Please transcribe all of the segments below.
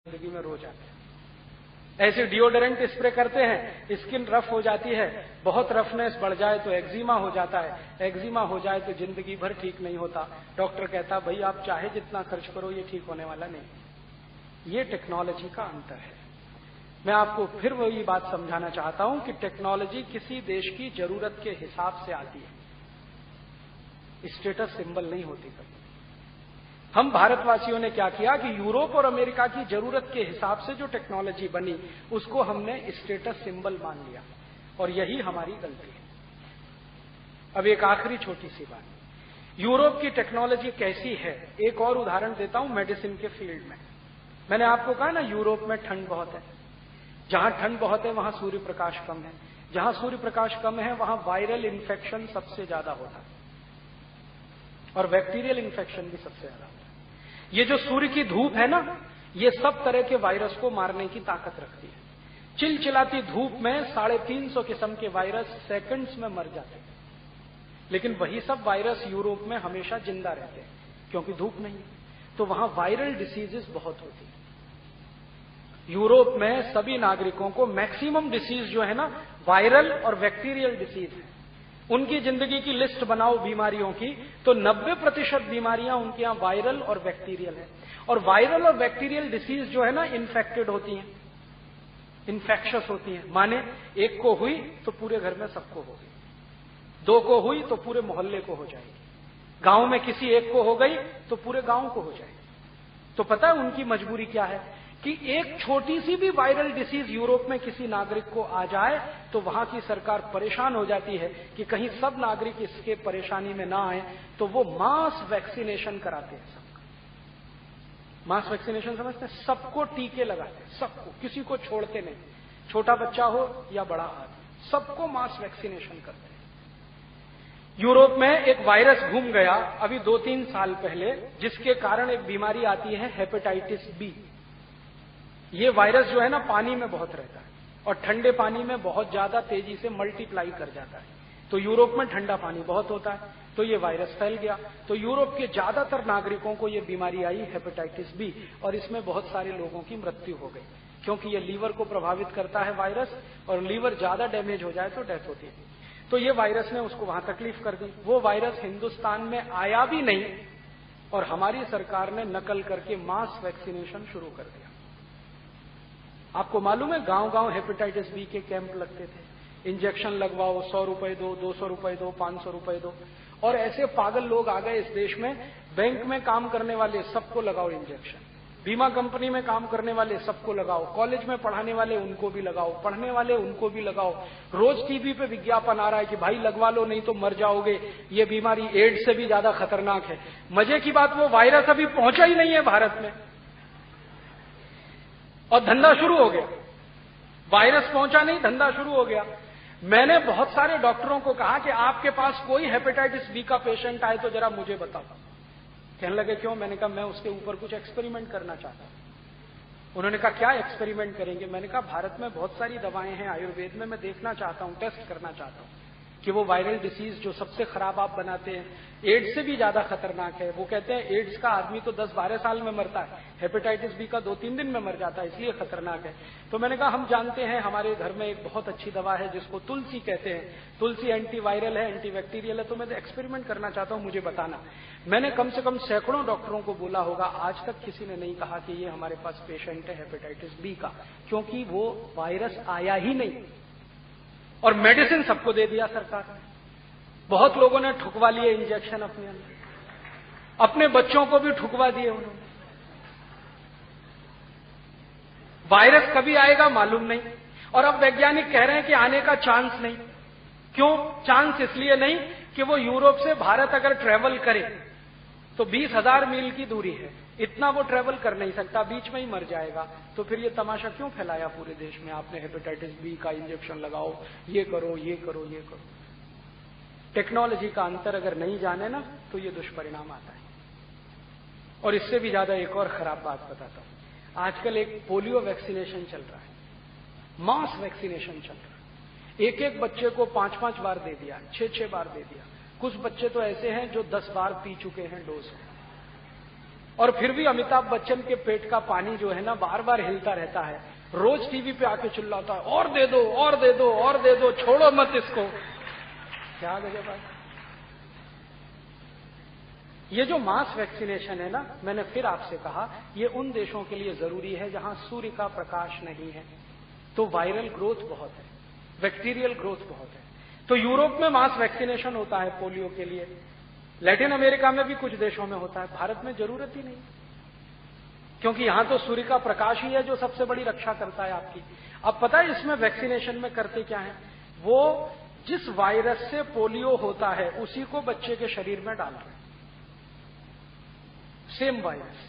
जिंदगी में रोज आते हैं। ऐसे डिओडोरेंट स्प्रे करते हैं, स्किन रफ हो जाती है, बहुत रफनेस बढ़ जाए तो एक्जिमा हो जाता है, एक्जिमा हो जाए तो जिंदगी भर ठीक नहीं होता। डॉक्टर कहता भाई आप चाहे जितना खर्च करो ये ठीक होने वाला नहीं। ये टेक्नोलॉजी का अंतर है। मैं आपको फिर वही बात समझाना चाहता हूं कि टेक्नोलॉजी किसी देश की जरूरत के हिसाब से आती है, स्टेटस सिंबल नहीं होती कभी। हम भारतवासियों ने क्या किया कि यूरोप और अमेरिका की जरूरत के हिसाब से जो टेक्नोलॉजी बनी उसको हमने स्टेटस सिंबल मान लिया, और यही हमारी गलती है। अब एक आखिरी छोटी सी बात, यूरोप की टेक्नोलॉजी कैसी है, एक और उदाहरण देता हूं मेडिसिन के फील्ड में। मैंने आपको कहा ना यूरोप में ठंड बहुत है, जहां ठंड बहुत है वहां सूर्य प्रकाश कम है, जहां सूर्य प्रकाश कम है वहां वायरल इन्फेक्शन सबसे ज्यादा होता है और बैक्टीरियल इन्फेक्शन भी सबसे ज्यादा होता है। ये जो सूर्य की धूप है ना, ये सब तरह के वायरस को मारने की ताकत रखती है। चिलचिलाती धूप में 350 किस्म के वायरस सेकंड्स में मर जाते हैं, लेकिन वही सब वायरस यूरोप में हमेशा जिंदा रहते हैं क्योंकि धूप नहीं है, तो वहां वायरल डिसीजेस बहुत होती है। यूरोप में सभी नागरिकों को मैक्सिमम डिसीज जो है ना वायरल और बैक्टीरियल डिसीज है। उनकी जिंदगी की लिस्ट बनाओ बीमारियों की तो 90% बीमारियां उनके यहां वायरल और बैक्टीरियल है। और वायरल और बैक्टीरियल डिसीज जो है ना इन्फेक्टेड होती हैं, इन्फेक्शस होती हैं। माने एक को हुई तो पूरे घर में सबको होगी, 2 को हुई तो पूरे मोहल्ले को हो जाएगी, गांव में किसी एक को हो गई तो पूरे गांव को हो जाएगी। तो पता है उनकी मजबूरी क्या है कि एक छोटी सी भी वायरल डिसीज यूरोप में किसी नागरिक को आ जाए तो वहां की सरकार परेशान हो जाती है कि कहीं सब नागरिक इसके परेशानी में ना आए, तो वो मास वैक्सीनेशन कराते हैं। सबका मास वैक्सीनेशन समझते हैं, सबको टीके लगाते हैं, सबको, किसी को छोड़ते नहीं, छोटा बच्चा हो या बड़ा आदमी, सबको मास वैक्सीनेशन करते हैं। यूरोप में एक वायरस घूम गया अभी 2-3 साल पहले, जिसके कारण एक बीमारी आती है हेपेटाइटिस बी। ये वायरस जो है ना पानी में बहुत रहता है और ठंडे पानी में बहुत ज्यादा तेजी से मल्टीप्लाई कर जाता है। तो यूरोप में ठंडा पानी बहुत होता है, तो ये वायरस फैल गया। तो यूरोप के ज्यादातर नागरिकों को ये बीमारी आई हेपेटाइटिस बी, और इसमें बहुत सारे लोगों की मृत्यु हो गई क्योंकि ये लीवर को प्रभावित करता है वायरस, और लीवर ज्यादा डैमेज हो जाए तो डेथ होती है। तो ये वायरस ने उसको वहां तकलीफ कर दी। वो वायरस हिंदुस्तान में आया भी नहीं और हमारी सरकार ने नकल करके मास वैक्सीनेशन शुरू कर दिया। आपको मालूम है गांव गांव हेपेटाइटिस बी के कैंप लगते थे, इंजेक्शन लगवाओ, 100 रुपए दो, 200 रुपए दो, 500 रुपए दो। और ऐसे पागल लोग आ गए इस देश में, बैंक में काम करने वाले सबको लगाओ इंजेक्शन, बीमा कंपनी में काम करने वाले सबको लगाओ, कॉलेज में पढ़ाने वाले उनको भी लगाओ, पढ़ने वाले उनको भी लगाओ। रोज टीवी पे विज्ञापन आ रहा है कि भाई लगवा लो नहीं तो मर जाओगे, ये बीमारी एड्स से भी ज्यादा खतरनाक है। मजे की बात वो वायरस अभी पहुंचा ही नहीं है भारत में और धंधा शुरू हो गया। वायरस पहुंचा नहीं, धंधा शुरू हो गया। मैंने बहुत सारे डॉक्टरों को कहा कि आपके पास कोई हेपेटाइटिस बी का पेशेंट आए तो जरा मुझे बताओ। कहने लगे क्यों? मैंने कहा मैं उसके ऊपर कुछ एक्सपेरिमेंट करना चाहता हूं। उन्होंने कहा क्या एक्सपेरिमेंट करेंगे? मैंने कहा भारत में बहुत सारी दवाएं हैं आयुर्वेद में, मैं देखना चाहता हूं, टेस्ट करना चाहता हूं कि वो वायरल डिसीज जो सबसे खराब आप बनाते हैं, एड्स से भी ज्यादा खतरनाक है। वो कहते हैं एड्स का आदमी तो 10-12 साल में मरता है, हेपेटाइटिस बी का 2-3 दिन में मर जाता है, इसलिए खतरनाक है। तो मैंने कहा हम जानते हैं, हमारे घर में एक बहुत अच्छी दवा है जिसको तुलसी कहते हैं, तुलसी एंटी वायरल है, एंटी बैक्टीरियल है, तो मैं एक्सपेरिमेंट करना चाहता हूं, मुझे बताना। मैंने कम से कम सैकड़ों डॉक्टरों को बोला होगा, आज तक किसी ने नहीं कहा कि ये हमारे पास पेशेंट है हेपेटाइटिस बी का, क्योंकि वो वायरस आया ही नहीं। और मेडिसिन सबको दे दिया सरकार ने। बहुत लोगों ने ठुकवा लिए इंजेक्शन अपने अंदर, अपने बच्चों को भी ठुकवा दिए उन्होंने। वायरस कभी आएगा मालूम नहीं, और अब वैज्ञानिक कह रहे हैं कि आने का चांस नहीं। क्यों चांस? इसलिए नहीं कि वो यूरोप से भारत अगर ट्रेवल करे तो 20,000 मील की दूरी है, इतना वो ट्रेवल कर नहीं सकता, बीच में ही मर जाएगा। तो फिर ये तमाशा क्यों फैलाया पूरे देश में? आपने हेपेटाइटिस बी का इंजेक्शन लगाओ, ये करो, ये करो, ये करो। टेक्नोलॉजी का अंतर अगर नहीं जाने ना तो ये दुष्परिणाम आता है। और इससे भी ज्यादा एक और खराब बात बताता हूं। आजकल एक पोलियो वैक्सीनेशन चल रहा है, मास वैक्सीनेशन चल रहा है। एक बच्चे को 5-5 बार दे दिया, 6-6 बार दे दिया। कुछ बच्चे तो ऐसे हैं जो 10 बार पी चुके हैं डोज। और फिर भी अमिताभ बच्चन के पेट का पानी जो है ना बार बार हिलता रहता है, रोज टीवी पे आके चिल्लाता है, और दे दो, और दे दो, और दे दो, छोड़ो मत इसको। क्या गजब है। ये जो मास वैक्सीनेशन है ना, मैंने फिर आपसे कहा, ये उन देशों के लिए जरूरी है जहां सूर्य का प्रकाश नहीं है, तो वायरल ग्रोथ बहुत है, बैक्टीरियल ग्रोथ बहुत है। तो यूरोप में मास वैक्सीनेशन होता है पोलियो के लिए, लैटिन अमेरिका में भी कुछ देशों में होता है, भारत में जरूरत ही नहीं, क्योंकि यहां तो सूर्य का प्रकाश ही है जो सबसे बड़ी रक्षा करता है आपकी। अब पता है इसमें वैक्सीनेशन में करते क्या है, वो जिस वायरस से पोलियो होता है उसी को बच्चे के शरीर में डाल रहे हैं, सेम वायरस।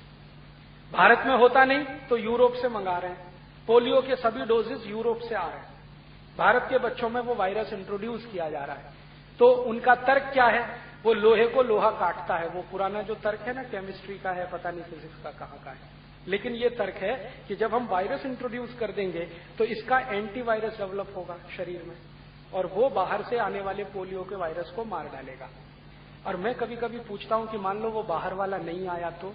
भारत में होता नहीं तो यूरोप से मंगा रहे हैं, पोलियो के सभी डोजेस यूरोप से आ रहे हैं, भारत के बच्चों में वो वायरस इंट्रोड्यूस किया जा रहा है। तो उनका तर्क क्या है, वो लोहे को लोहा काटता है, वो पुराना जो तर्क है ना केमिस्ट्री का है, पता नहीं फिजिक्स का कहां का है, लेकिन ये तर्क है कि जब हम वायरस इंट्रोड्यूस कर देंगे तो इसका एंटीवायरस डेवलप होगा शरीर में, और वो बाहर से आने वाले पोलियो के वायरस को मार डालेगा। और मैं कभी कभी पूछता हूं कि मान लो वो बाहर वाला नहीं आया तो?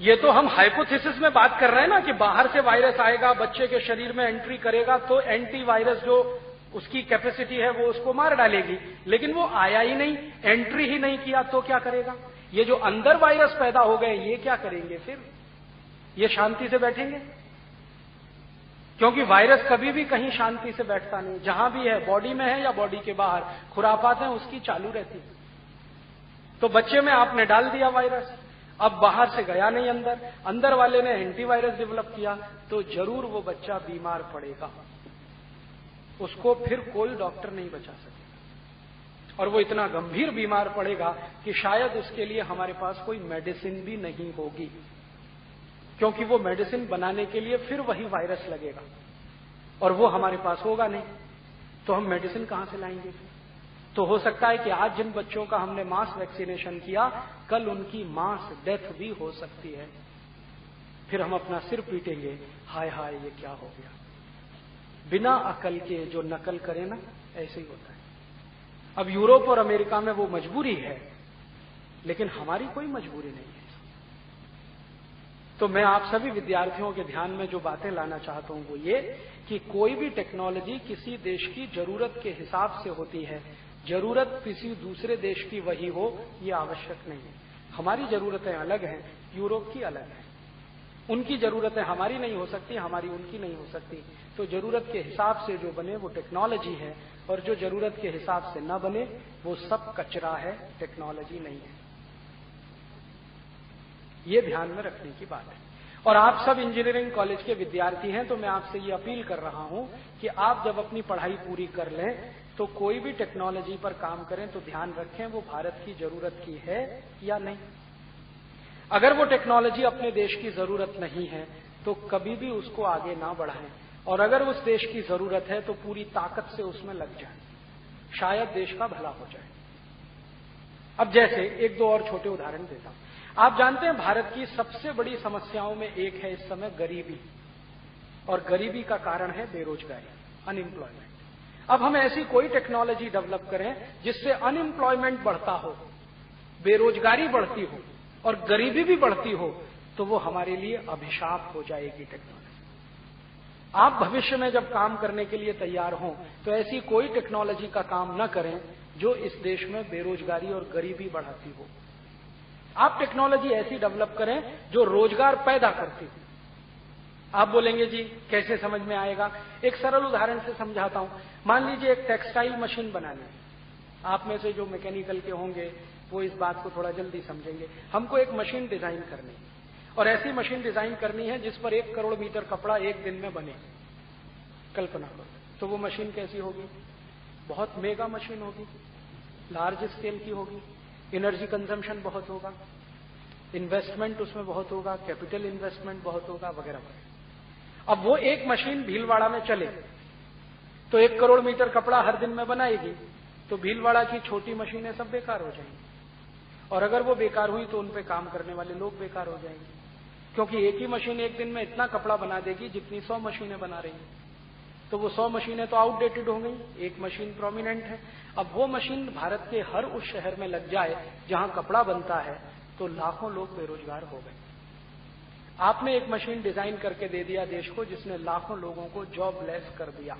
ये तो हम हाइपोथेसिस में बात कर रहे हैं ना कि बाहर से वायरस आएगा, बच्चे के शरीर में एंट्री करेगा तो एंटीवायरस जो उसकी कैपेसिटी है वो उसको मार डालेगी, लेकिन वो आया ही नहीं, एंट्री ही नहीं किया तो क्या करेगा? ये जो अंदर वायरस पैदा हो गए ये क्या करेंगे फिर? ये शांति से बैठेंगे? क्योंकि वायरस कभी भी कहीं शांति से बैठता नहीं, जहां भी है, बॉडी में है या बॉडी के बाहर, खुरापात है उसकी चालू रहती है। तो बच्चे में आपने डाल दिया वायरस, अब बाहर से गया नहीं अंदर, अंदर वाले ने एंटीवायरस डेवलप किया, तो जरूर वो बच्चा बीमार पड़ेगा, उसको फिर कोई डॉक्टर नहीं बचा सकेगा, और वो इतना गंभीर बीमार पड़ेगा कि शायद उसके लिए हमारे पास कोई मेडिसिन भी नहीं होगी, क्योंकि वो मेडिसिन बनाने के लिए फिर वही वायरस लगेगा, और वो हमारे पास होगा नहीं, तो हम मेडिसिन कहां से लाएंगे? तो हो सकता है कि आज जिन बच्चों का हमने मास वैक्सीनेशन किया, कल उनकी मास डेथ भी हो सकती है, फिर हम अपना सिर पीटेंगे, हाय हाय ये क्या हो गया। बिना अकल के जो नकल करे ना, ऐसे ही होता है। अब यूरोप और अमेरिका में वो मजबूरी है, लेकिन हमारी कोई मजबूरी नहीं है। तो मैं आप सभी विद्यार्थियों के ध्यान में जो बातें लाना चाहता हूं वो ये कि कोई भी टेक्नोलॉजी किसी देश की जरूरत के हिसाब से होती है, जरूरत किसी दूसरे देश की वही हो ये आवश्यक नहीं है। हमारी जरूरतें अलग हैं, यूरोप की अलग है, उनकी जरूरतें हमारी नहीं हो सकती, हमारी उनकी नहीं हो सकती। तो जरूरत के हिसाब से जो बने वो टेक्नोलॉजी है, और जो जरूरत के हिसाब से न बने वो सब कचरा है, टेक्नोलॉजी नहीं है। ये ध्यान में रखने की बात है। और आप सब इंजीनियरिंग कॉलेज के विद्यार्थी हैं, तो मैं आपसे ये अपील कर रहा हूं कि आप जब अपनी पढ़ाई पूरी कर लें तो कोई भी टेक्नोलॉजी पर काम करें तो ध्यान रखें वो भारत की जरूरत की है या नहीं। अगर वो टेक्नोलॉजी अपने देश की जरूरत नहीं है तो कभी भी उसको आगे ना बढ़ाएं, और अगर उस देश की जरूरत है तो पूरी ताकत से उसमें लग जाएं, शायद देश का भला हो जाए। अब जैसे एक दो और छोटे उदाहरण देता हूं। आप जानते हैं भारत की सबसे बड़ी समस्याओं में एक है इस समय गरीबी, और गरीबी का कारण है बेरोजगारी, अनएम्प्लॉयमेंट। अब हम ऐसी कोई टेक्नोलॉजी डेवलप करें जिससे अनएम्प्लॉयमेंट बढ़ता हो, बेरोजगारी बढ़ती हो और गरीबी भी बढ़ती हो, तो वो हमारे लिए अभिशाप हो जाएगी टेक्नोलॉजी। आप भविष्य में जब काम करने के लिए तैयार हों तो ऐसी कोई टेक्नोलॉजी का काम न करें जो इस देश में बेरोजगारी और गरीबी बढ़ाती हो। आप टेक्नोलॉजी ऐसी डेवलप करें जो रोजगार पैदा करती हो। आप बोलेंगे जी कैसे समझ में आएगा? एक सरल उदाहरण से समझाता हूं। मान लीजिए एक टेक्सटाइल मशीन बनानी है। आप में से जो मैकेनिकल के होंगे वो इस बात को थोड़ा जल्दी समझेंगे। हमको एक मशीन डिजाइन करनी है, और ऐसी मशीन डिजाइन करनी है जिस पर 1 करोड़ मीटर कपड़ा एक दिन में बने। कल्पना करो, तो वो मशीन कैसी होगी? बहुत मेगा मशीन होगी, लार्ज स्केल की होगी, एनर्जी कंजम्पशन बहुत होगा, इन्वेस्टमेंट उसमें बहुत होगा, कैपिटल इन्वेस्टमेंट बहुत होगा, वगैरह वगैरह। अब वो एक मशीन भीलवाड़ा में चले तो 1 करोड़ मीटर कपड़ा हर दिन में बनाएगी, तो भीलवाड़ा की छोटी मशीनें सब बेकार हो जाएंगी, और अगर वो बेकार हुई तो उन पे काम करने वाले लोग बेकार हो जाएंगे, क्योंकि एक ही मशीन एक दिन में इतना कपड़ा बना देगी जितनी 100 मशीनें बना रही हैं। तो वो 100 मशीनें तो आउटडेटेड हो गई, एक मशीन प्रोमिनेंट है। अब वो मशीन भारत के हर उस शहर में लग जाए जहां कपड़ा बनता है तो लाखों लोग बेरोजगार हो गए। आपने एक मशीन डिजाइन करके दे दिया देश को जिसने लाखों लोगों को जॉबलेस कर दिया।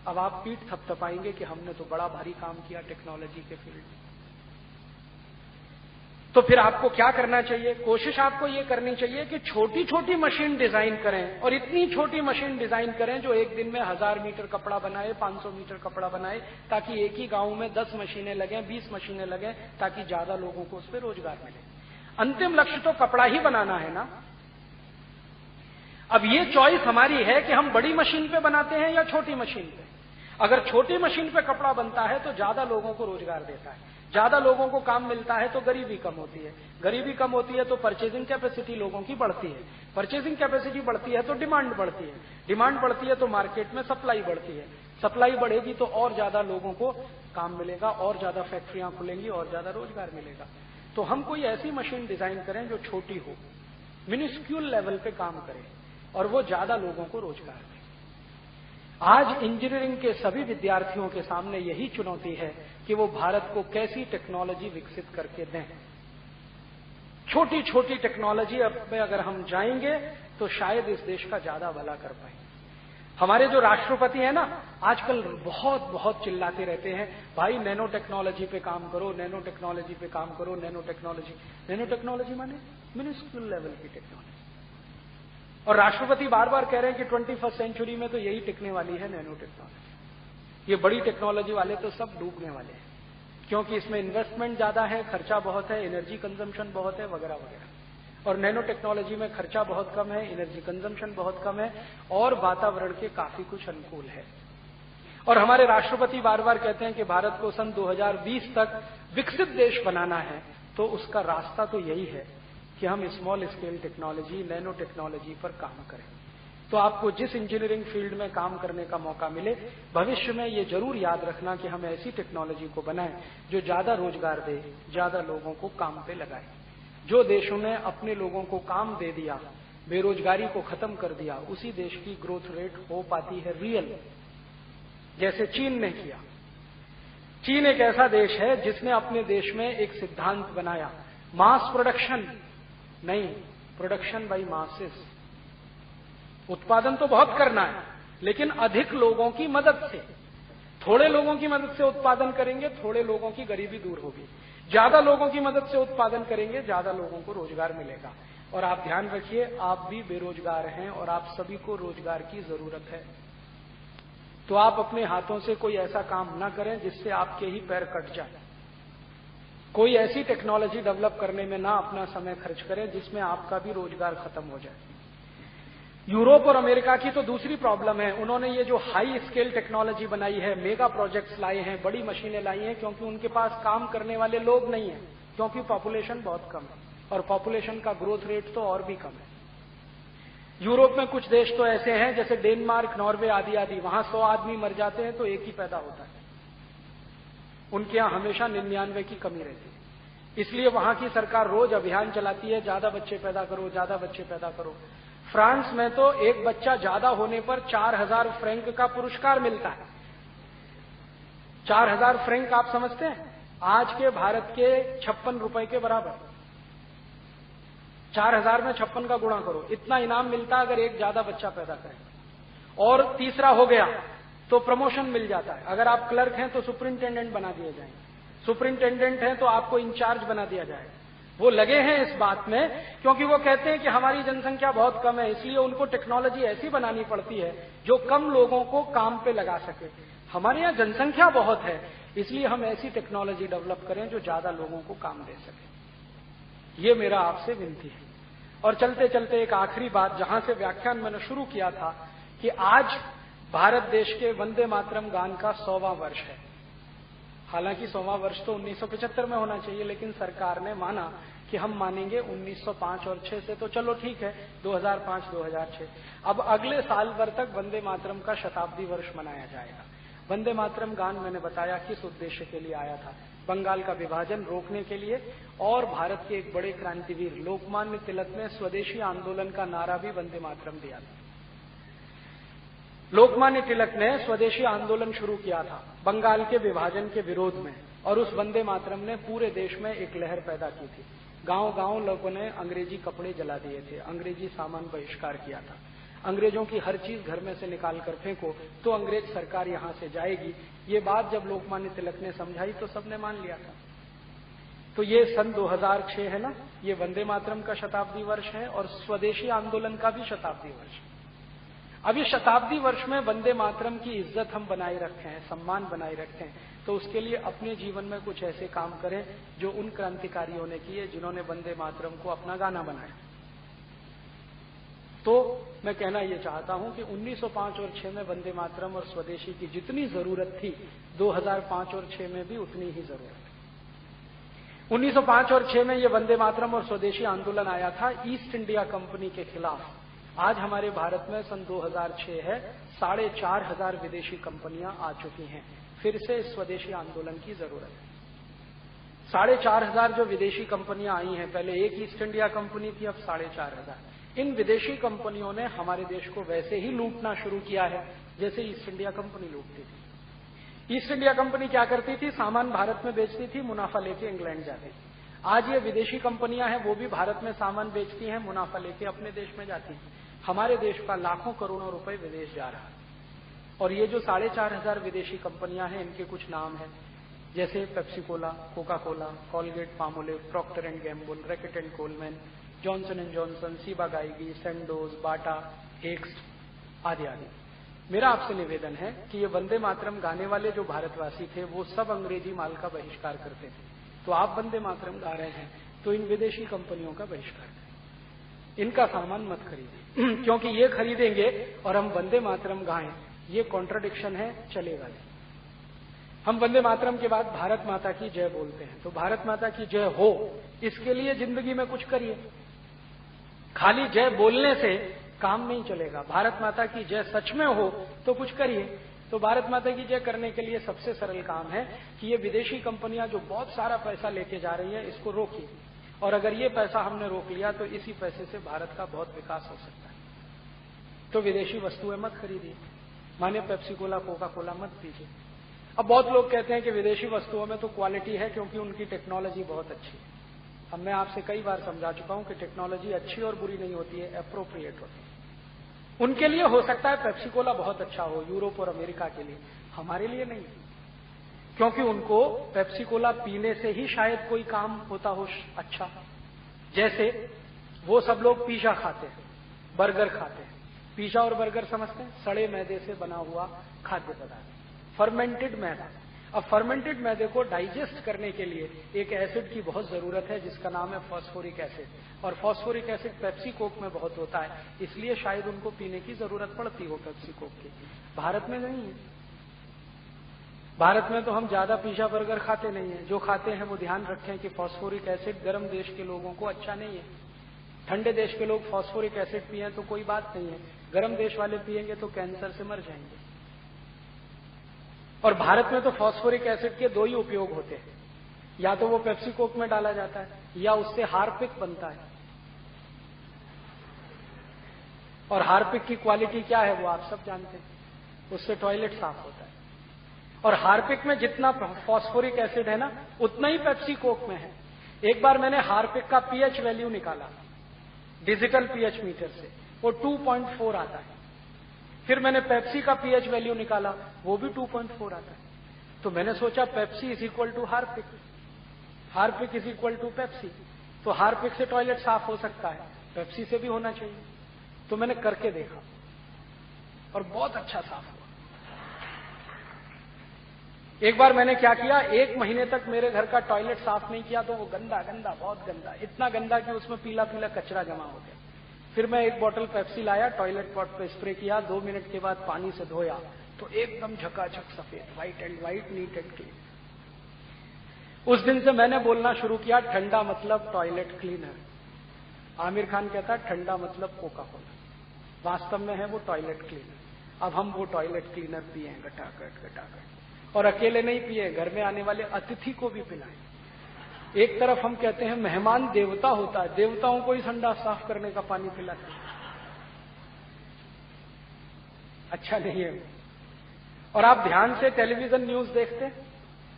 अब आप पीठ थपथपाएंगे कि हमने तो बड़ा भारी काम किया टेक्नोलॉजी के फील्ड में। तो फिर आपको क्या करना चाहिए? कोशिश आपको ये करनी चाहिए कि छोटी छोटी मशीन डिजाइन करें, और इतनी छोटी मशीन डिजाइन करें जो एक दिन में 1000 मीटर कपड़ा बनाए, 500 मीटर कपड़ा बनाए, ताकि एक ही गांव में 10 मशीनें लगें, 20 मशीनें लगें, ताकि ज्यादा लोगों को उस पर रोजगार मिले। अंतिम लक्ष्य तो कपड़ा ही बनाना है ना। अब ये चॉइस हमारी है कि हम बड़ी मशीन पे बनाते हैं या छोटी मशीन पे। अगर छोटी मशीन पे कपड़ा बनता है तो ज्यादा लोगों को रोजगार देता है, ज्यादा लोगों को काम मिलता है तो गरीबी कम होती है, गरीबी कम होती है तो परचेजिंग कैपेसिटी लोगों की बढ़ती है, परचेजिंग कैपेसिटी बढ़ती है तो डिमांड बढ़ती है, डिमांड बढ़ती है तो मार्केट में सप्लाई बढ़ती है, सप्लाई बढ़ेगी तो और ज्यादा लोगों को काम मिलेगा, और ज्यादा फैक्ट्रियां खुलेंगी, और ज्यादा रोजगार मिलेगा। तो हम कोई ऐसी मशीन डिजाइन करें जो छोटी हो, मिनिस्क्यूल लेवल पे काम करे और वो ज्यादा लोगों को रोजगार दे। आज इंजीनियरिंग के सभी विद्यार्थियों के सामने यही चुनौती है कि वो भारत को कैसी टेक्नोलॉजी विकसित करके दें। छोटी छोटी टेक्नोलॉजी में अगर हम जाएंगे तो शायद इस देश का ज्यादा भला कर पाएंगे। हमारे जो राष्ट्रपति हैं ना, आजकल बहुत बहुत चिल्लाते रहते हैं, भाई नैनो टेक्नोलॉजी पे काम करो, नैनो टेक्नोलॉजी पे काम करो, नैनो टेक्नोलॉजी। नैनो टेक्नोलॉजी माने मिनिस्क्यूल लेवल की टेक्नोलॉजी। और राष्ट्रपति बार बार कह रहे हैं कि 21st सेंचुरी में तो यही टिकने वाली है नैनो टेक्नोलॉजी। ये बड़ी टेक्नोलॉजी वाले तो सब डूबने वाले हैं, क्योंकि इसमें इन्वेस्टमेंट ज्यादा है, खर्चा बहुत है, एनर्जी कंजम्पशन बहुत है, वगैरह वगैरह। और नैनो टेक्नोलॉजी में खर्चा बहुत कम है, एनर्जी कंजम्पशन बहुत कम है, और वातावरण के काफी कुछ अनुकूल है। और हमारे राष्ट्रपति बार बार कहते हैं कि भारत को सन 2020 तक विकसित देश बनाना है, तो उसका रास्ता तो यही है कि हम small scale technology, nano technology पर काम करें। तो आपको जिस इंजीनियरिंग फील्ड में काम करने का मौका मिले, भविष्य में ये जरूर याद रखना कि हम ऐसी टेक्नोलॉजी को बनाएं जो ज्यादा रोजगार दे, ज्यादा लोगों को काम पे लगाए। जो देशों ने अपने लोगों को काम दे दिया, बेरोजगारी को खत्म कर दिया, उसी देश की ग्रोथ रेट हो पाती है रियल, जैसे चीन ने किया। चीन एक ऐसा देश है जिसने अपने देश में एक सिद्धांत बनाया, मास प्रोडक्शन नहीं, प्रोडक्शन बाय मासेस। उत्पादन तो बहुत करना है, लेकिन अधिक लोगों की मदद से। थोड़े लोगों की मदद से उत्पादन करेंगे, थोड़े लोगों की गरीबी दूर होगी। ज्यादा लोगों की मदद से उत्पादन करेंगे, ज्यादा लोगों को रोजगार मिलेगा। और आप ध्यान रखिए, आप भी बेरोजगार हैं और आप सभी को रोजगार की जरूरत है। तो आप अपने हाथों से कोई ऐसा काम ना करें जिससे आपके ही पैर कट जाए। कोई ऐसी टेक्नोलॉजी डेवलप करने में ना अपना समय खर्च करें जिसमें आपका भी रोजगार खत्म हो जाए। यूरोप और अमेरिका की तो दूसरी प्रॉब्लम है, उन्होंने ये जो हाई स्केल टेक्नोलॉजी बनाई है, मेगा प्रोजेक्ट्स लाए हैं, बड़ी मशीनें लाई हैं, क्योंकि उनके पास काम करने वाले लोग नहीं है, क्योंकि पॉपुलेशन बहुत कम है और पॉपुलेशन का ग्रोथ रेट तो और भी कम है। यूरोप में कुछ देश तो ऐसे हैं जैसे डेनमार्क, नॉर्वे आदि आदि, वहां 100 आदमी मर जाते हैं तो एक ही पैदा होता है। उनके यहां हमेशा 99 की कमी रहती है। इसलिए वहां की सरकार रोज अभियान चलाती है, ज्यादा बच्चे पैदा करो, ज्यादा बच्चे पैदा करो। फ्रांस में तो एक बच्चा ज्यादा होने पर 4000 फ्रैंक का पुरस्कार मिलता है। 4000 फ्रैंक आप समझते हैं? आज के भारत के 56 रुपए के बराबर। 4000 में 56 का गुणा करो, इतना इनाम मिलता है अगर एक ज्यादा बच्चा पैदा करें। और तीसरा हो गया तो प्रमोशन मिल जाता है। अगर आप क्लर्क हैं तो सुपरिंटेंडेंट बना दिए जाएंगे, सुपरिंटेंडेंट हैं तो आपको इंचार्ज बना दिया जाएगा। वो लगे हैं इस बात में क्योंकि वो कहते हैं कि हमारी जनसंख्या बहुत कम है, इसलिए उनको टेक्नोलॉजी ऐसी बनानी पड़ती है जो कम लोगों को काम पे लगा सके। हमारे यहाँ जनसंख्या बहुत है, इसलिए हम ऐसी टेक्नोलॉजी डेवलप करें जो ज्यादा लोगों को काम दे सके। ये मेरा आपसे विनती है। और चलते चलते एक आखिरी बात, जहां से व्याख्यान मैंने शुरू किया था कि आज भारत देश के वंदे मातरम गान का 100वां वर्ष है। हालांकि 100वां वर्ष तो 1975 में होना चाहिए, लेकिन सरकार ने माना कि हम मानेंगे 1905 और 6 से, तो चलो ठीक है 2005-2006। अब अगले साल भर तक वंदे मातरम का शताब्दी वर्ष मनाया जाएगा। वंदे मातरम गान मैंने बताया किस उद्देश्य के लिए आया था, बंगाल का विभाजन रोकने के लिए। और भारत के एक बड़े क्रांतिवीर लोकमान्य तिलक ने स्वदेशी आंदोलन का नारा भी वंदे मातरम दिया था। लोकमान्य तिलक ने स्वदेशी आंदोलन शुरू किया था बंगाल के विभाजन के विरोध में, और उस वंदे मातरम ने पूरे देश में एक लहर पैदा की थी। गांव-गांव लोगों ने अंग्रेजी कपड़े जला दिए थे, अंग्रेजी सामान बहिष्कार किया था। अंग्रेजों की हर चीज घर में से निकाल कर फेंको तो अंग्रेज सरकार यहां से जाएगी। ये बात जब लोकमान्य तिलक ने समझाई तो सबने मान लिया था। तो ये सन 2006 है ना, ये वंदे मातरम का शताब्दी वर्ष है और स्वदेशी आंदोलन का भी शताब्दी वर्ष है। अब ये शताब्दी वर्ष में वंदे मातरम की इज्जत हम बनाए रखें, सम्मान बनाए रखें, तो उसके लिए अपने जीवन में कुछ ऐसे काम करें जो उन क्रांतिकारियों ने किए जिन्होंने वंदे मातरम को अपना गाना बनाया। तो मैं कहना यह चाहता हूं कि 1905 और 6 में वंदे मातरम और स्वदेशी की जितनी जरूरत थी 2005 और 6 में भी उतनी ही जरूरत है। 1905 और 6 में ये वंदे मातरम और स्वदेशी आंदोलन आया था ईस्ट इंडिया कंपनी के खिलाफ। आज हमारे भारत में सन 2006 है, 4,500 विदेशी कंपनियां आ चुकी हैं। फिर से इस स्वदेशी आंदोलन की जरूरत है। 4,500 जो विदेशी कंपनियां आई हैं, पहले एक ईस्ट इंडिया कंपनी थी, अब 4,500। इन विदेशी कंपनियों ने हमारे देश को वैसे ही लूटना शुरू किया है जैसे ईस्ट इंडिया कंपनी लूटती थी। ईस्ट इंडिया कंपनी क्या करती थी, सामान भारत में बेचती थी, मुनाफा लेके इंग्लैंड जाती। आज ये विदेशी कंपनियां हैं, वो भी भारत में सामान बेचती हैं, मुनाफा लेके अपने देश में जाती हैं। हमारे देश का लाखों करोड़ों रुपए विदेश जा रहा है। और ये जो 4,500 विदेशी कंपनियां हैं, इनके कुछ नाम हैं, जैसे Pepsi Cola, Coca Cola, Colgate, Palmolive, Procter and Gamble, Reckitt and Colman, Johnson and Johnson, Ciba Geigy, Sandoz, Bata, हेक्स आदि आदि। मेरा आपसे निवेदन है कि ये वंदे मातरम गाने वाले जो भारतवासी थे वो सब अंग्रेजी माल का बहिष्कार करते थे। तो आप वंदे मातरम गा रहे हैं तो इन विदेशी कंपनियों का बहिष्कार करें, इनका सामान मत खरीदें क्योंकि ये खरीदेंगे और हम वंदे मातरम गाएं, ये कॉन्ट्रडिक्शन है, चलेगा नहीं। हम वंदे मातरम के बाद भारत माता की जय बोलते हैं, तो भारत माता की जय हो इसके लिए जिंदगी में कुछ करिए। खाली जय बोलने से काम नहीं चलेगा। भारत माता की जय सच में हो तो कुछ करिए। तो भारत माता की जय करने के लिए सबसे सरल काम है कि ये विदेशी कंपनियां जो बहुत सारा पैसा लेके जा रही है, इसको रोकिए। और अगर ये पैसा हमने रोक लिया तो इसी पैसे से भारत का बहुत विकास हो सकता है। तो विदेशी वस्तुएं मत खरीदिए, माने पेप्सी कोला, कोका कोला मत पीजिए। अब बहुत लोग कहते हैं कि विदेशी वस्तुओं में तो क्वालिटी है क्योंकि उनकी टेक्नोलॉजी बहुत अच्छी है। अब मैं आपसे कई बार समझा चुका हूं कि टेक्नोलॉजी अच्छी और बुरी नहीं होती है, एप्रोप्रिएट होती है। उनके लिए हो सकता है पेप्सी कोला बहुत अच्छा हो, यूरोप और अमेरिका के लिए, हमारे लिए नहीं, क्योंकि उनको पेप्सी कोला पीने से ही शायद कोई काम होता हो अच्छा। जैसे वो सब लोग पिज्जा खाते हैं, बर्गर खाते हैं। पिज्जा और बर्गर समझते हैं, सड़े मैदे से बना हुआ खाद्य पदार्थ, फर्मेंटेड मैदा। अब फर्मेंटेड मैदे को डाइजेस्ट करने के लिए एक एसिड की बहुत जरूरत है जिसका नाम है फॉस्फोरिक एसिड, और फॉस्फोरिक एसिड पेप्सी कोक में बहुत होता है, इसलिए शायद उनको पीने की जरूरत पड़ती हो पेप्सी कोक की। भारत में नहीं है। भारत में तो हम ज्यादा पिज्जा बर्गर खाते नहीं है। जो खाते हैं वो ध्यान रखें कि फॉस्फोरिक एसिड गर्म देश के लोगों को अच्छा नहीं है। ठंडे देश के लोग फॉस्फोरिक एसिड पिए तो कोई बात नहीं है, गर्म देश वाले पिएंगे तो कैंसर से मर जाएंगे। और भारत में तो फॉस्फोरिक एसिड के दो ही उपयोग होते हैं, या तो वो पेप्सी कोक में डाला जाता है या उससे हार्पिक बनता है। और हार्पिक की क्वालिटी क्या है वो आप सब जानते हैं, उससे टॉयलेट साफ होता है। और हार्पिक में जितना फॉस्फोरिक एसिड है ना, उतना ही पेप्सी कोक में है। एक बार मैंने हार्पिक का पीएच वैल्यू निकाला डिजिटल पीएच मीटर से, वो 2.4 आता है। फिर मैंने पेप्सी का पीएच वैल्यू निकाला, वो भी 2.4 आता है। तो मैंने सोचा Pepsi is equal to Harpic, Harpic is equal to Pepsi. तो हार्पिक से टॉयलेट साफ हो सकता है, पेप्सी से भी होना चाहिए। तो मैंने करके देखा और बहुत अच्छा साफ हुआ। एक बार मैंने क्या किया, 1 महीने तक मेरे घर का टॉयलेट साफ नहीं किया तो वो गंदा गंदा, बहुत गंदा, इतना गंदा कि उसमें पीला पीला कचरा जमा हो गया। फिर मैं 1 बोतल पेप्सी लाया, टॉयलेट पॉट पे स्प्रे किया, 2 मिनट के बाद पानी से धोया तो एकदम झकाझक सफेद, white and white, neat and clean. उस दिन से मैंने बोलना शुरू किया, ठंडा मतलब टॉयलेट क्लीनर। आमिर खान कहता ठंडा मतलब कोका कोला, वास्तव में है वो टॉयलेट क्लीनर। अब हम वो टॉयलेट क्लीनर पिए घटाघट घटाघट, और अकेले नहीं पिए, घर में आने वाले अतिथि को भी पिलाएं। एक तरफ हम कहते हैं मेहमान देवता होता है, देवताओं को ही संडास साफ करने का पानी पिलाते हैं। अच्छा नहीं है। और आप ध्यान से टेलीविजन न्यूज देखते हैं,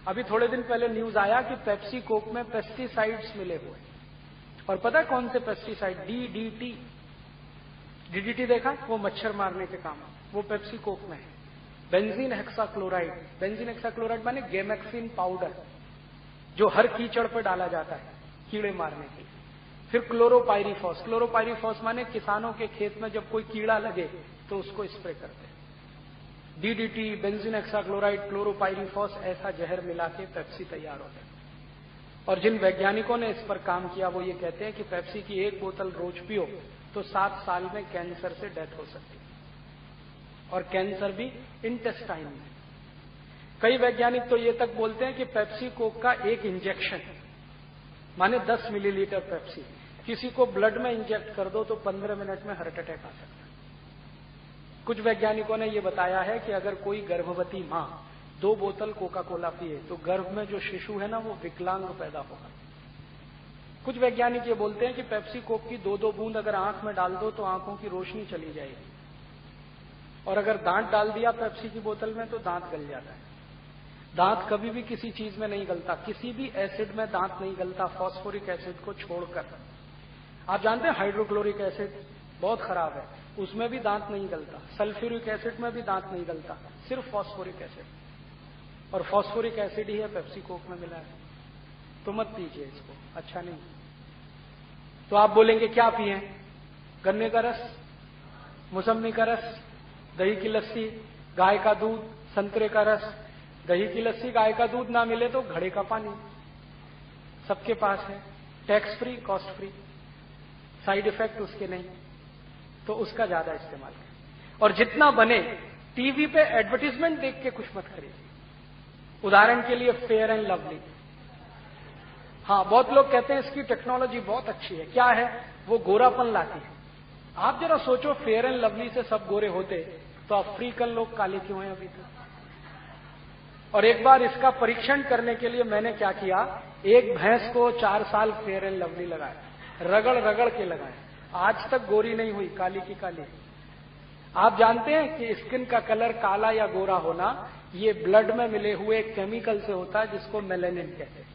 अभी थोड़े दिन पहले न्यूज आया कि पेप्सी कोक में पेस्टिसाइड्स मिले हुए। और पता है कौन से पेस्टिसाइड? डीडीटी। डीडीटी देखा? वो मच्छर मारने के काम, वो पेप्सी कोक में है। Benzene hexachloride. बेंजीन हेक्साक्लोराइड माने गेमेक्सिन पाउडर, जो हर कीचड़ पर डाला जाता है कीड़े मारने के लिए। फिर क्लोरोपाइरीफॉस। क्लोरोपाइरीफॉस माने किसानों के खेत में जब कोई कीड़ा लगे तो उसको स्प्रे करते हैं। डीडीटी, बेंजीन हेक्साक्लोराइड, क्लोरोपाइरीफॉस, ऐसा जहर मिला के पेप्सी तैयार होता है। और जिन वैज्ञानिकों ने इस पर काम किया वो ये कहते हैं कि पेप्सी की एक बोतल रोज पियो तो 7 साल में कैंसर से डेथ हो सकती है, और कैंसर भी इंटेस्टाइन में। कई वैज्ञानिक तो ये तक बोलते हैं कि पेप्सी कोक का एक इंजेक्शन माने 10 मिलीलीटर पेप्सी किसी को ब्लड में इंजेक्ट कर दो तो 15 मिनट में हार्ट अटैक आ सकता है। कुछ वैज्ञानिकों ने यह बताया है कि अगर कोई गर्भवती मां 2 बोतल कोका कोला पिए तो गर्भ में जो शिशु है ना वो विकलांग पैदा होगा। कुछ वैज्ञानिक ये बोलते हैं कि पेप्सी कोक की 2-2 बूंद अगर आंख में डाल दो तो आंखों की रोशनी चली जाएगी, और अगर दांत डाल दिया पेप्सी की बोतल में तो दांत गल जाता है। दांत कभी भी किसी चीज में नहीं गलता, किसी भी एसिड में दांत नहीं गलता फॉस्फोरिक एसिड को छोड़कर। आप जानते हैं हाइड्रोक्लोरिक एसिड बहुत खराब है, उसमें भी दांत नहीं गलता। सल्फ्यूरिक एसिड में भी दांत नहीं गलता, सिर्फ फॉस्फोरिक एसिड, और फॉस्फोरिक एसिड ही है पेप्सी कोक में मिला है। तो मत पीजिए इसको, अच्छा नहीं। तो आप बोलेंगे क्या पिए? गन्ने का रस, मौसमी का रस, दही की लस्सी, गाय का दूध, संतरे का रस। दही की लस्सी, गाय का दूध ना मिले तो घड़े का पानी सबके पास है, tax free, cost free, side effect उसके नहीं, तो उसका ज्यादा इस्तेमाल करें। और जितना बने टीवी पे एडवर्टीजमेंट देख के कुछ मत खरीदिए। उदाहरण के लिए फेयर एंड लवली, हाँ बहुत लोग कहते हैं इसकी टेक्नोलॉजी बहुत अच्छी है। क्या है? वो गोरापन लाती है। आप जरा सोचो, फेयर एंड लवली से सब गोरे होते तो अफ्रीकन लोग काले क्यों हैं अभी तक? और एक बार इसका परीक्षण करने के लिए मैंने क्या किया, एक भैंस को 4 साल फेयर एंड लवली लगाया, रगड़ रगड़ के लगाया, आज तक गोरी नहीं हुई, काली की काली। आप जानते हैं कि स्किन का कलर काला या गोरा होना ये ब्लड में मिले हुए एक केमिकल से होता है जिसको मेलेनिन कहते हैं।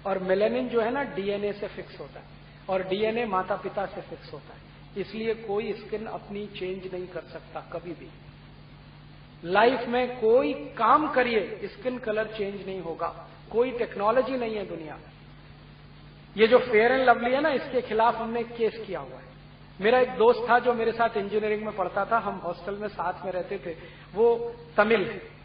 और मेलेनिन जो है ना डीएनए से फिक्स होता है, और डीएनए माता पिता से फिक्स होता है। इसलिए कोई स्किन अपनी चेंज नहीं कर सकता कभी भी। लाइफ में कोई काम करिए स्किन कलर चेंज नहीं होगा, कोई टेक्नोलॉजी नहीं है दुनिया में। ये जो फेयर एंड लवली है ना, इसके खिलाफ हमने केस किया हुआ है। मेरा एक दोस्त था जो मेरे साथ इंजीनियरिंग में पढ़ता था, हम हॉस्टल में साथ में रहते थे। वो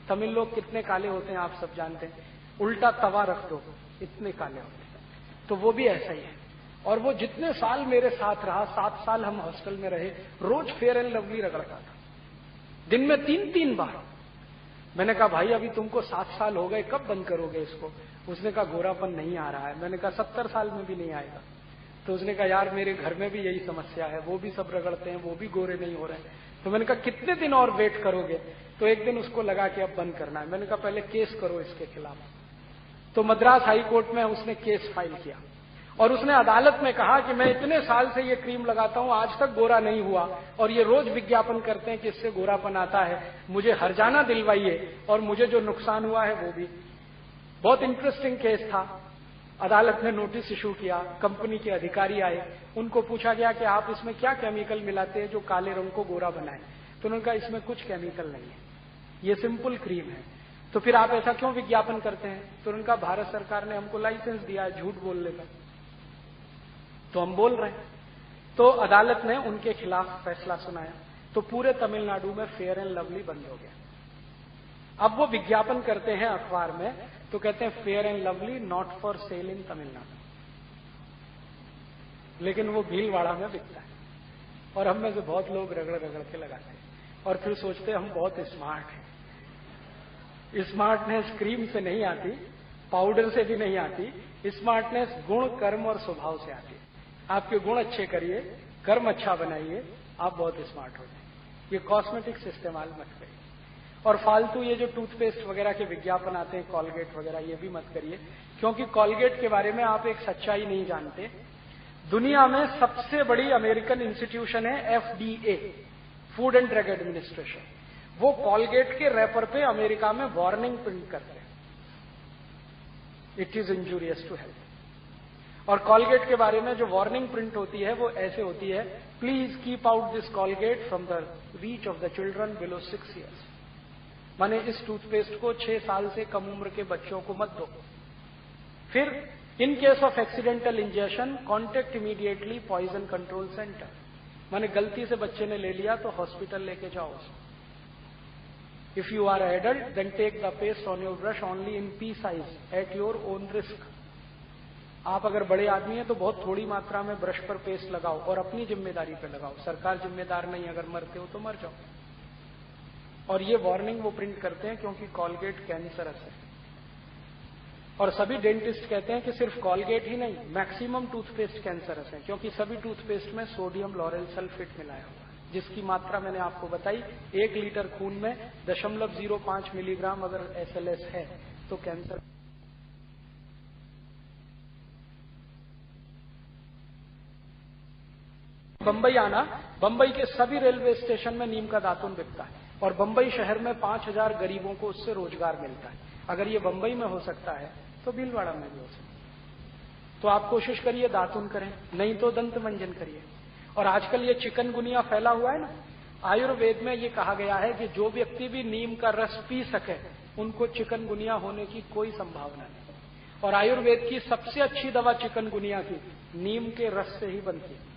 तमिल लोग कितने काले होते हैं आप सब जानते हैं, उल्टा तवा रख दो इतने काले होते हैं। तो वो भी ऐसा ही है। और वो जितने साल मेरे साथ रहा, 7 साल हम हॉस्टल में रहे, रोज फेयर एंड लवली रगड़ता था, दिन में 3-3 बार। मैंने कहा भाई अभी तुमको 7 साल हो गए, कब बंद करोगे इसको? उसने कहा गोरापन नहीं आ रहा है। मैंने कहा 70 साल में भी नहीं आएगा। तो उसने कहा यार मेरे घर में भी यही समस्या है, वो भी सब रगड़ते हैं, वो भी गोरे नहीं हो रहे हैं। तो मैंने कहा कितने दिन और वेट करोगे? तो एक दिन उसको लगा कि अब बंद करना है। मैंने कहा पहले केस करो इसके खिलाफ। तो मद्रास हाई कोर्ट में उसने केस फाइल किया, और उसने अदालत में कहा कि मैं इतने साल से ये क्रीम लगाता हूं, आज तक गोरा नहीं हुआ, और ये रोज विज्ञापन करते हैं कि इससे गोरापन आता है, मुझे हर्जाना दिलवाइए, और मुझे जो नुकसान हुआ है वो भी। बहुत इंटरेस्टिंग केस था। अदालत ने नोटिस इशू किया, कंपनी के अधिकारी आए, उनको पूछा गया कि आप इसमें क्या केमिकल मिलाते हैं जो काले रंग को गोरा बनाए? तो उन्होंने कहा इसमें कुछ केमिकल नहीं है, ये सिंपल क्रीम है। तो फिर आप ऐसा क्यों विज्ञापन करते हैं? तो उनका भारत सरकार ने हमको लाइसेंस दिया है झूठ बोलने का, तो हम बोल रहे हैं। तो अदालत ने उनके खिलाफ फैसला सुनाया, तो पूरे तमिलनाडु में फेयर एंड लवली बंद हो गया। अब वो विज्ञापन करते हैं अखबार में, तो कहते हैं Fair and Lovely not for sale in Tamil Nadu, लेकिन वो भीलवाड़ा में बिकता है, और हम में से बहुत लोग रगड़ रगड़ के लगाते हैं, और फिर सोचते हैं हम बहुत स्मार्ट हैं। स्मार्टनेस क्रीम से नहीं आती, पाउडर से भी नहीं आती। स्मार्टनेस गुण, कर्म और स्वभाव से आती है। आपके गुण अच्छे करिए, कर्म अच्छा बनाइए, आप बहुत स्मार्ट हो जाए। ये कॉस्मेटिक्स इस्तेमाल मत करिए, और फालतू ये जो टूथपेस्ट वगैरह के विज्ञापन आते हैं, कॉलगेट वगैरह, ये भी मत करिए, क्योंकि कॉलगेट के बारे में आप एक सच्चाई नहीं जानते। दुनिया में सबसे बड़ी अमेरिकन इंस्टीट्यूशन है FDA, food and drug administration. वो कॉलगेट के रैपर पे अमेरिका में वार्निंग प्रिंट करते हैं, it is injurious to health. और कॉलगेट के बारे में जो वार्निंग प्रिंट होती है वो ऐसे होती है, please keep out this Colgate from the reach of the children below 6 years। माने इस टूथपेस्ट को 6 साल से कम उम्र के बच्चों को मत दो। फिर in case of accidental injection contact immediately poison control centre. माने गलती से बच्चे ने ले लिया तो हॉस्पिटल लेके जाओ उसको। If you are adult then take the paste on your brush only in pea size at your own risk. आप अगर बड़े आदमी हैं तो बहुत थोड़ी मात्रा में ब्रश पर पेस्ट लगाओ और अपनी जिम्मेदारी पे लगाओ, सरकार जिम्मेदार नहीं, अगर मरते हो तो मर जाओ। और ये वार्निंग वो प्रिंट करते हैं क्योंकि कॉलगेट कैंसरस है। और सभी डेंटिस्ट कहते हैं कि सिर्फ कॉलगेट ही नहीं, मैक्सिमम टूथपेस्ट कैंसरस है, क्योंकि सभी टूथपेस्ट में सोडियम लॉरेल सल्फेट मिलाया हुआ है, जिसकी मात्रा मैंने आपको बताई। 1 लीटर खून में 0.05 मिलीग्राम अगर SLS है तो कैंसर। बंबई आना, बंबई के सभी रेलवे स्टेशन में नीम का दातुन बिकता है और बंबई शहर में 5000 गरीबों को उससे रोजगार मिलता है। अगर ये बंबई में हो सकता है तो भीलवाड़ा में भी हो सकता है। तो आप कोशिश करिए दातुन करें, नहीं तो दंत मंजन करिए। और आजकल ये चिकनगुनिया फैला हुआ है ना, आयुर्वेद में ये कहा गया है कि जो व्यक्ति भी नीम का रस पी सके उनको चिकनगुनिया होने की कोई संभावना नहीं। और आयुर्वेद की सबसे अच्छी दवा चिकनगुनिया की नीम के रस से ही बनती है,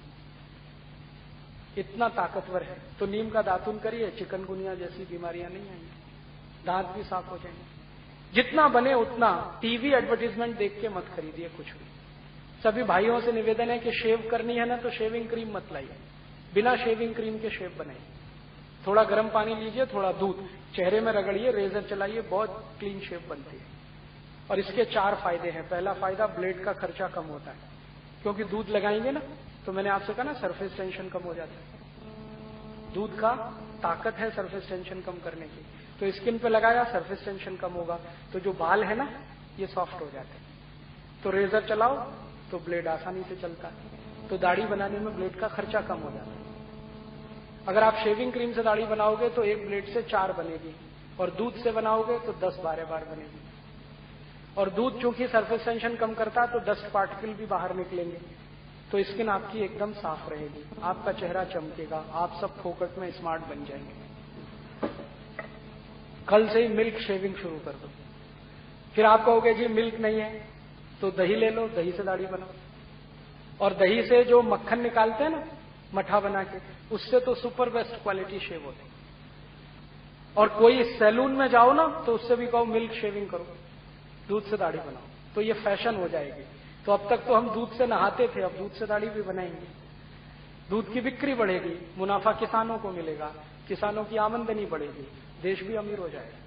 इतना ताकतवर है। तो नीम का दातुन करिए, चिकनगुनिया जैसी बीमारियां नहीं आएंगी, दांत भी साफ हो जाएंगे। जितना बने उतना टीवी एडवर्टीजमेंट देख के मत खरीदिए कुछ भी। सभी भाइयों से निवेदन है कि शेव करनी है ना तो शेविंग क्रीम मत लाइए, बिना शेविंग क्रीम के शेव बनाइए। थोड़ा गर्म पानी लीजिए, थोड़ा दूध, चेहरे में रगड़िए, रेजर चलाइए, बहुत क्लीन शेव बनती है। और इसके 4 फायदे हैं। पहला फायदा, ब्लेड का खर्चा कम होता है, क्योंकि दूध लगाएंगे ना तो मैंने आपसे कहा ना सरफेस टेंशन कम हो जाता है। दूध का ताकत है सरफेस टेंशन कम करने की, तो स्किन पे लगाया सरफेस टेंशन कम होगा, तो जो बाल है ना ये सॉफ्ट हो जाते हैं। तो रेजर चलाओ तो ब्लेड आसानी से चलता है, तो दाढ़ी बनाने में ब्लेड का खर्चा कम हो जाता है। अगर आप शेविंग क्रीम से दाढ़ी बनाओगे तो एक ब्लेड से 4 बनेगी, और दूध से बनाओगे तो 10-12 बार बनेगी। और दूध चूंकि सरफेस टेंशन कम करता है तो डस्ट पार्टिकल भी बाहर निकलेंगे, तो स्किन आपकी एकदम साफ रहेगी, आपका चेहरा चमकेगा, आप सब फोकट में स्मार्ट बन जाएंगे। कल से ही मिल्क शेविंग शुरू कर दो। फिर आप कहोगे जी मिल्क नहीं है तो दही ले लो, दही से दाढ़ी बनाओ। और दही से जो मक्खन निकालते हैं ना मठा बना के, उससे तो सुपर बेस्ट क्वालिटी शेव होती है। और कोई सैलून में जाओ ना तो उससे भी कहो मिल्क शेविंग करो, दूध से दाढ़ी बनाओ, तो ये फैशन हो जाएगी। तो अब तक तो हम दूध से नहाते थे, अब दूध से दाढ़ी भी बनाएंगे। दूध की बिक्री बढ़ेगी, मुनाफा किसानों को मिलेगा, किसानों की आमदनी बढ़ेगी, देश भी अमीर हो जाएगा।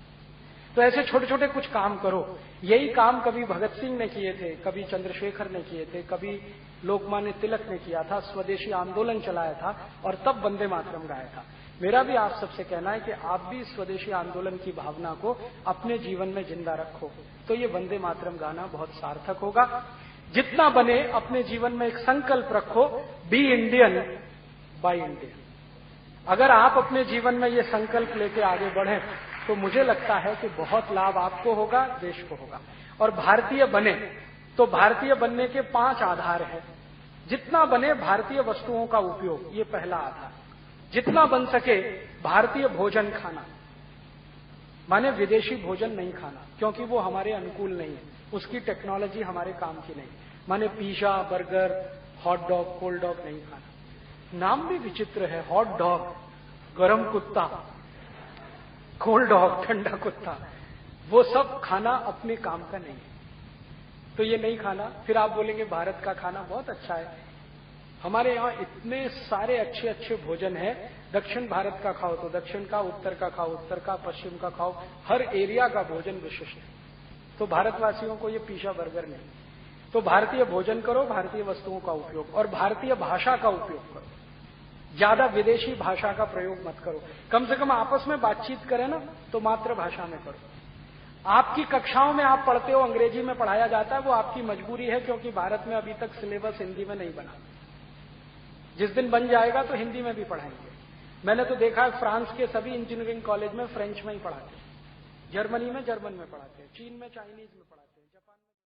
तो ऐसे छोटे छोटे कुछ काम करो। यही काम कभी भगत सिंह ने किए थे, कभी चंद्रशेखर ने किए थे, कभी लोकमान्य तिलक ने किया था, स्वदेशी आंदोलन चलाया था और तब वंदे मातरम गाया था। मेरा भी आप सबसे कहना है कि आप भी स्वदेशी आंदोलन की भावना को अपने जीवन में जिंदा रखो, तो ये वंदे मातरम गाना बहुत सार्थक होगा। जितना बने अपने जीवन में एक संकल्प रखो, बी इंडियन बाय इंडियन। अगर आप अपने जीवन में ये संकल्प लेके आगे बढ़े तो मुझे लगता है कि बहुत लाभ आपको होगा, देश को होगा। और भारतीय बने तो भारतीय बनने के 5 आधार हैं। जितना बने भारतीय वस्तुओं का उपयोग, ये पहला आधार। जितना बन सके भारतीय भोजन खाना, माने विदेशी भोजन नहीं खाना, क्योंकि वो हमारे अनुकूल नहीं है, उसकी टेक्नोलॉजी हमारे काम की नहीं। माने pizza, burger, hot dog, cold dog नहीं खाना। नाम भी विचित्र है, हॉट डॉग गरम कुत्ता, कोल्ड डॉग ठंडा कुत्ता, वो सब खाना अपने काम का नहीं है, तो ये नहीं खाना। फिर आप बोलेंगे भारत का खाना बहुत अच्छा है, हमारे यहाँ इतने सारे अच्छे अच्छे भोजन है। दक्षिण भारत का खाओ तो दक्षिण का, उत्तर का खाओ उत्तर का, पश्चिम का खाओ, हर एरिया का भोजन विशिष्ट है। तो भारतवासियों को ये पिज्जा बर्गर नहीं। तो भारतीय भोजन करो, भारतीय वस्तुओं का उपयोग, और भारतीय भाषा का उपयोग करो। ज्यादा विदेशी भाषा का प्रयोग मत करो, कम से कम आपस में बातचीत करें ना तो मातृभाषा में करो। आपकी कक्षाओं में आप पढ़ते हो अंग्रेजी में पढ़ाया जाता है, वो आपकी मजबूरी है, क्योंकि भारत में अभी तक सिलेबस हिंदी में नहीं बना। जिस दिन बन जाएगा तो हिंदी में भी पढ़ाएंगे। मैंने तो देखा है फ्रांस के सभी इंजीनियरिंग कॉलेज में फ्रेंच में ही पढ़ाते हैं, जर्मनी में जर्मन में पढ़ाते हैं, चीन में चाइनीज में पढ़ाते हैं।